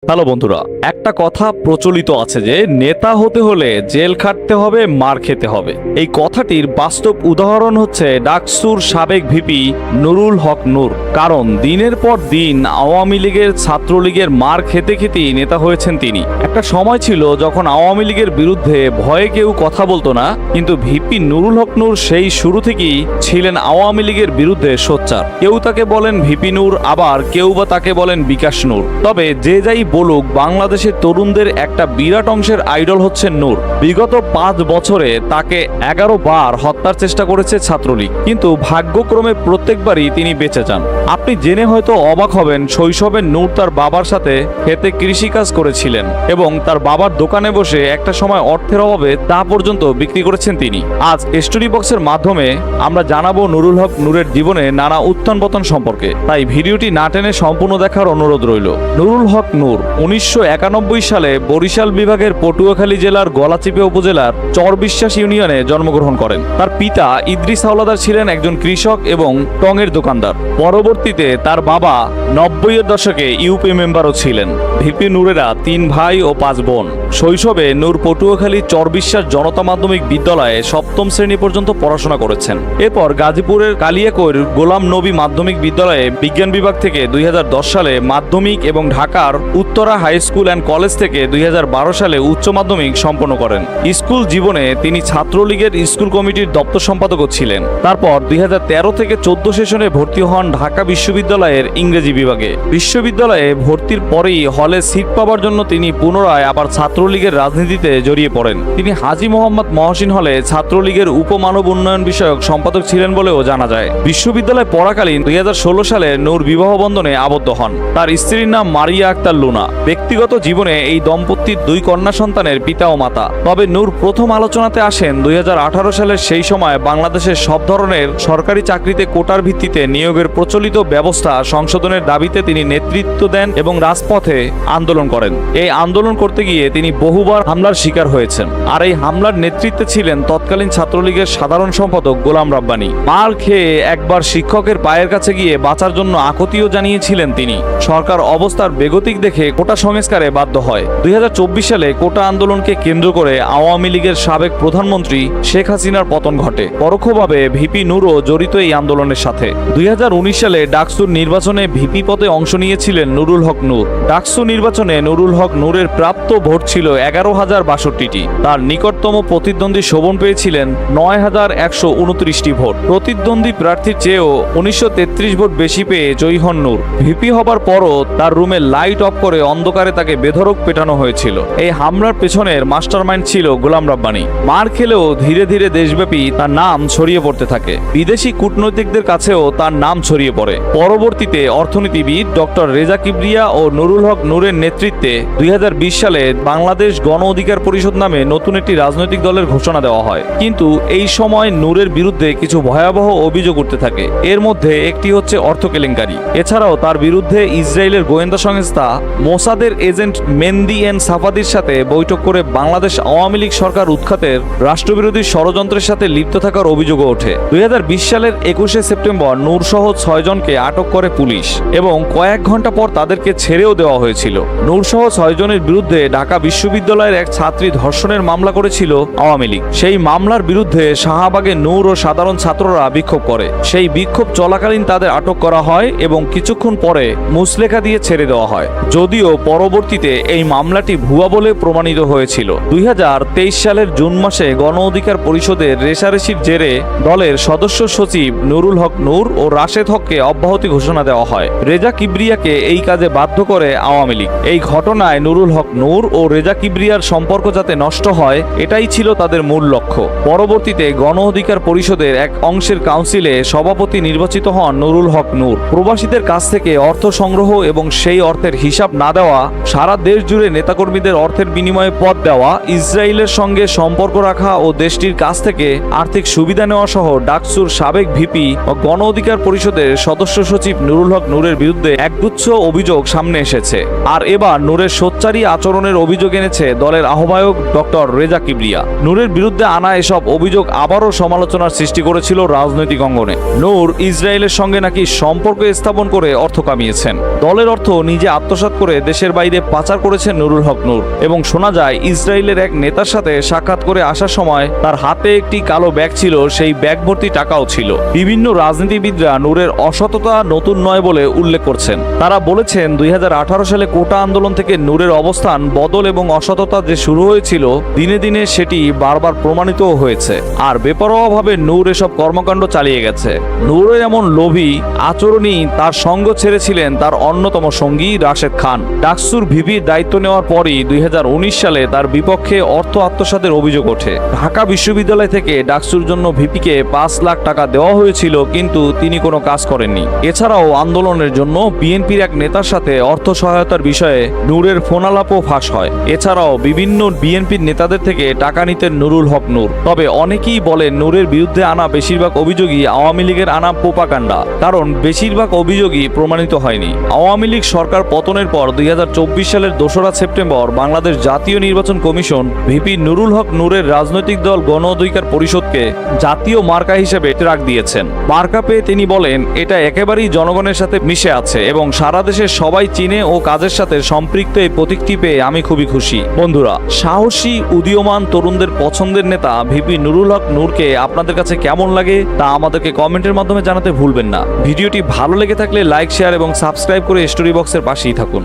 Hello বন্ধুরা, একটা কথা প্রচলিত আছে যে নেতা হতে হলে জেল খাটতে হবে, মার খেতে হবে। এই কথাটির বাস্তব উদাহরণ হচ্ছে ডাকসুর সাবেক ভিপি নুরুল হক নূর। কারণ দিনের পর দিন আওয়ামী লীগের, ছাত্রলীগের মার খেতে খেতেই নেতা হয়েছেন তিনি। একটা সময় ছিল যখন আওয়ামী লীগের বিরুদ্ধে ভয়ে কেউ কথা বলতো না, কিন্তু ভিপি নুরুল হক নূর সেই শুরু থেকেই ছিলেন আওয়ামী লীগের বিরুদ্ধে সোচ্চার। কেউ তাকে বলেন ভিপি নূর, আবার কেউ বা তাকে বলেন বিকাশ নূর। তবে যে যাই বলুক, বাংলাদেশের তরুণদের একটা বিরাট অংশের আইডল হচ্ছেন নূর। বিগত 5 বছরে তাকে 11 বার হত্যার চেষ্টা করেছে ছাত্রলীগ, কিন্তু ভাগ্যক্রমে প্রত্যেকবারই তিনি বেঁচে যান। আপনি জেনে হয়তো অবাক হবেন, শৈশবে নূর তার বাবার সাথে খেতে কৃষিকাজ করেছিলেন এবং তার বাবার দোকানে বসে একটা সময় অর্থের অভাবে তা পর্যন্ত বিক্রি করেছেন তিনি। আজ স্টোরি বক্সের মাধ্যমে আমরা জানাবো নুরুল হক নূরের জীবনে নানা উত্থান পতন সম্পর্কে, তাই ভিডিওটি না টেনে সম্পূর্ণ দেখার অনুরোধ রইল। নুরুল হক নূর 1991 সালে বরিশাল বিভাগের পটুয়াখালী জেলার গলাচিপা উপজেলার চরবিশ্বাস ইউনিয়নে জন্মগ্রহণ করেন। তার পিতা ইদ্রিস হাওলাদার ছিলেন একজন কৃষক এবং টঙের দোকানদার। পরবর্তীতে তার বাবা 90-এর দশকে ইউপি মেম্বারও ছিলেন। ভিপি নূরেরা 3 ভাই ও 5 বোন। শৈশবে নূর পটুয়াখালী চরবিশ্বাস জনতা মাধ্যমিক বিদ্যালয়ে 7ম শ্রেণী পর্যন্ত পড়াশোনা করেছেন। এরপর গাজীপুরের কালিয়াকৈর গোলাম নবী মাধ্যমিক বিদ্যালয়ে বিজ্ঞান বিভাগ থেকে 2010 সালে মাধ্যমিক এবং ঢাকার Uttara high school and college থেকে 2012 সালে উচ্চ মাধ্যমিক সম্পন্ন করেন। স্কুল জীবনে তিনি ছাত্রলীগের স্কুল কমিটির দপ্তর সম্পাদকও ছিলেন। তারপর 2013 থেকে 14 সেশনে ভর্তি হন ঢাকা বিশ্ববিদ্যালয়ের ইংরেজি বিভাগে। বিশ্ববিদ্যালয়ে ভর্তির পরেই হলে সিট পাওয়ার জন্য তিনি পুনরায় আবার ছাত্রলীগের রাজনীতিতে জড়িয়ে পড়েন। তিনি হাজী মোহাম্মদ মহসিন হলে ছাত্রলীগের উপমানব উন্নয়ন বিষয়ক সম্পাদক ছিলেন বলেও জানা যায়। বিশ্ববিদ্যালয়ে পড়াকালীন 2016 সালে নূর বিবাহ বন্ধনে আবদ্ধ হন। তার স্ত্রীর নাম মারিয়া আক্তার লুনা। ব্যক্তিগত জীবনে এই দম্পতির 2 কন্যা সন্তানের পিতা ও মাতা। তবে নূর প্রথম আলোচনাতে আসেন 2018 সালের। সেই সময় বাংলাদেশের সব ধরনের সরকারি চাকরিতে কোটার ভিত্তিতে নিয়োগের প্রচলিত ব্যবস্থা সংশোধনের দাবিতে তিনি নেতৃত্ব দেন এবং রাজপথে আন্দোলন করেন। এই আন্দোলন করতে গিয়ে তিনি বহুবার হামলার শিকার হয়েছেন। আর এই হামলার নেতৃত্বে ছিলেন তৎকালীন ছাত্রলীগের সাধারণ সম্পাদক গোলাম রাব্বানী। মার খেয়ে একবার শিক্ষকের পায়ের কাছে গিয়ে বাঁচার জন্য আকুতিও জানিয়েছিলেন তিনি। সরকার অবস্থার বেগতিক দেখে কোটা সংস্কারে বাধ্য হয়। 2024 সালে কোটা আন্দোলনকে কেন্দ্র করে আওয়ামী লীগের সাবেক প্রধানমন্ত্রী শেখ হাসিনার পতন ঘটে। পরোক্ষভাবে ভিপি নূরও জড়িত এই আন্দোলনের সাথে। 2019 সালে ডাকসুর নির্বাচনে ভিপি পদে অংশ নিয়েছিলেন নুরুল হক নূর। ডাকসু নির্বাচনে নুরুল হক নূরের প্রাপ্ত ভোট ছিল 11,062টি। তার নিকটতম প্রতিদ্বন্দ্বী শোভন পেয়েছিলেন 9,129টি ভোট। প্রতিদ্বন্দ্বী প্রার্থীর চেয়েও 1933 ভোট বেশি পেয়ে জয়ী হন নূর। ভিপি হবার পরও তার রুমে লাইট অফ করে অন্ধকারে তাকে বেধড়ক পেটানো হয়েছিল। এই হামলার পেছনের মাস্টারমাইন্ড ছিল গোলাম রাব্বানী। মার খেলেও ধীরে ধীরে দেশব্যাপী তার নাম ছড়িয়ে পড়তে থাকে। বিদেশি কূটনৈতিকদের কাছেও তার নাম ছড়িয়ে পড়ে। পরবর্তীতে অর্থনীতিবিদ ডক্টর রেজা কিবরিয়া ও নুরুল হক নূরের নেতৃত্বে 2020 সালে বাংলাদেশ গণ অধিকার পরিষদ নামে নতুন একটি রাজনৈতিক দলের ঘোষণা দেওয়া হয়। কিন্তু এই সময় নূরের বিরুদ্ধে কিছু ভয়াবহ অভিযোগ উঠতে থাকে। এর মধ্যে একটি হচ্ছে অর্থ কেলেঙ্কারি। এছাড়াও তার বিরুদ্ধে ইসরায়েলের গোয়েন্দা সংস্থা মোসাদের এজেন্ট মেন্দি এন সাফাদির সাথে বৈঠক করে বাংলাদেশ আওয়ামী লীগ সরকার উৎখাতের রাষ্ট্রবিরোধী ষড়যন্ত্রের সাথে লিপ্ত থাকার অভিযোগও ওঠে। 2020 সালের 21 সেপ্টেম্বর নূর সহ 6 জনকে আটক করে পুলিশ এবং কয়েক ঘন্টা পর তাদেরকে ছেড়েও দেওয়া হয়েছিল। নূর সহ 6 জনের বিরুদ্ধে ঢাকা বিশ্ববিদ্যালয়ের এক ছাত্রী ধর্ষণের মামলা করেছিল আওয়ামী লীগ। সেই মামলার বিরুদ্ধে শাহবাগে নূর ও সাধারণ ছাত্ররা বিক্ষোভ করে। সেই বিক্ষোভ চলাকালীন তাদের আটক করা হয় এবং কিছুক্ষণ পরে মুচলেখা দিয়ে ছেড়ে দেওয়া হয়। যদিও পরবর্তীতে এই মামলাটি ভুয়া বলে প্রমাণিত হয়েছিল। 2023 সালের জুন মাসে গণ অধিকার পরিষদের রেষারেষির জেরে দলের সদস্য সচিব নুরুল হক নূর ও রাশেদ হককে অব্যাহতি ঘোষণা দেওয়া হয়। রেজা কিবরিয়াকে এই কাজে বাধ্য করে আওয়ামী লীগ। এই ঘটনায় নুরুল হক নূর ও রেজা কিবরিয়ার সম্পর্ক যাতে নষ্ট হয়, এটাই ছিল তাদের মূল লক্ষ্য। পরবর্তীতে গণ অধিকার পরিষদের এক অংশের কাউন্সিলে সভাপতি নির্বাচিত হন নুরুল হক নূর। প্রবাসীদের কাছ থেকে অর্থ সংগ্রহ এবং সেই অর্থের হিসাব না দেওয়া, সারা দেশ জুড়ে নেতাকর্মীদের অর্থের বিনিময়ে পদ দেওয়া, ইসরায়েলের সঙ্গে সম্পর্ক রাখা ও দেশটির কাছ থেকে আর্থিক সুবিধা নেওয়া সহ ডাকসুর সাবেক ভিপি ও গণ অধিকার পরিষদের সদস্য সচিব নুরুল হক নূরের বিরুদ্ধে একগুচ্ছ অভিযোগ সামনে এসেছে। আর এবার নূরের সোচ্চারী আচরণের অভিযোগ এনেছে দলের আহ্বায়ক ডক্টর রেজা কিবরিয়া। নূরের বিরুদ্ধে আনা এসব অভিযোগ আবারও সমালোচনার সৃষ্টি করেছিল রাজনৈতিক অঙ্গনে। নূর ইসরায়েলের সঙ্গে নাকি সম্পর্ক স্থাপন করে অর্থ কামিয়েছেন। দলের অর্থ নিজে আত্মসাৎ করে করে দেশের বাইরে পাচার করেছেন নুরুল হক নূর। এবং শোনা যায় ইসরায়েলের এক নেতার সাথে সাক্ষাৎ করে আসার সময় তার হাতে একটি কালো ব্যাগ ছিল, সেই ব্যাগ ভর্তি টাকাও ছিল। বিভিন্ন রাজনীতিবিদরা নূরের অসততা নতুন নয় বলে উল্লেখ করছেন। তারা বলেছেন 2018 সালে কোটা আন্দোলন থেকে নূরের অবস্থান বদল এবং অসততা যে শুরু হয়েছিল, দিনে দিনে সেটি বারবার প্রমাণিত হয়েছে। আর বেপরোয়াভাবে নূর এসব কর্মকাণ্ড চালিয়ে গেছে। নূরের এমন লোভী আচরণই তার সঙ্গ ছেড়েছিলেন তার অন্যতম সঙ্গী রাশেদ খান। ডাকসুর ভিপির দায়িত্ব নেওয়ার পরই 2019 সালে তার বিপক্ষে অর্থ আত্মসাতের অভিযোগ ওঠে। ঢাকা বিশ্ববিদ্যালয় থেকে ডাকসুর জন্য ভিপিকে 5 লাখ টাকা দেওয়া হয়েছিল, কিন্তু তিনি কোনো কাজ করেননি। এছাড়াও আন্দোলনের জন্য বিএনপির এক নেতার সাথে অর্থ সহায়তার বিষয়ে নূরের ফোনালাপও ফাঁস হয়। এছাড়াও বিভিন্ন বিএনপির নেতাদের থেকে টাকা নিতেন নুরুল হক নূর। তবে অনেকেই বলেন নূরের বিরুদ্ধে আনা বেশিরভাগ অভিযোগই আওয়ামী লীগের আনা প্রোপাগান্ডা, কারণ বেশিরভাগ অভিযোগই প্রমাণিত হয়নি। আওয়ামী লীগ সরকার পতনের পর 2024 সালের 2রা সেপ্টেম্বর বাংলাদেশ জাতীয় নির্বাচন কমিশন ভিপি নুরুল হক নূরের রাজনৈতিক দল গণ অধিকার পরিষদকে জাতীয় মার্কা হিসেবে ট্র্যাক দিয়েছেন। মার্কা পেয়ে তিনি বলেন, এটা একেবারেই জনগণের সাথে মিশে আছে এবং সারা দেশের সবাই চিনে ও কাজের সাথে সম্পৃক্ত এই প্রতীকটি পেয়ে আমি খুবই খুশি। বন্ধুরা, সাহসী উদীয়মান তরুণদের পছন্দের নেতা ভিপি নুরুল হক নূরকে আপনাদের কাছে কেমন লাগে তা আমাদেরকে কমেন্টের মাধ্যমে জানাতে ভুলবেন না। ভিডিওটি ভালো লেগে থাকলে লাইক, শেয়ার এবং সাবস্ক্রাইব করে স্টোরি বক্সের পাশেই থাকুন।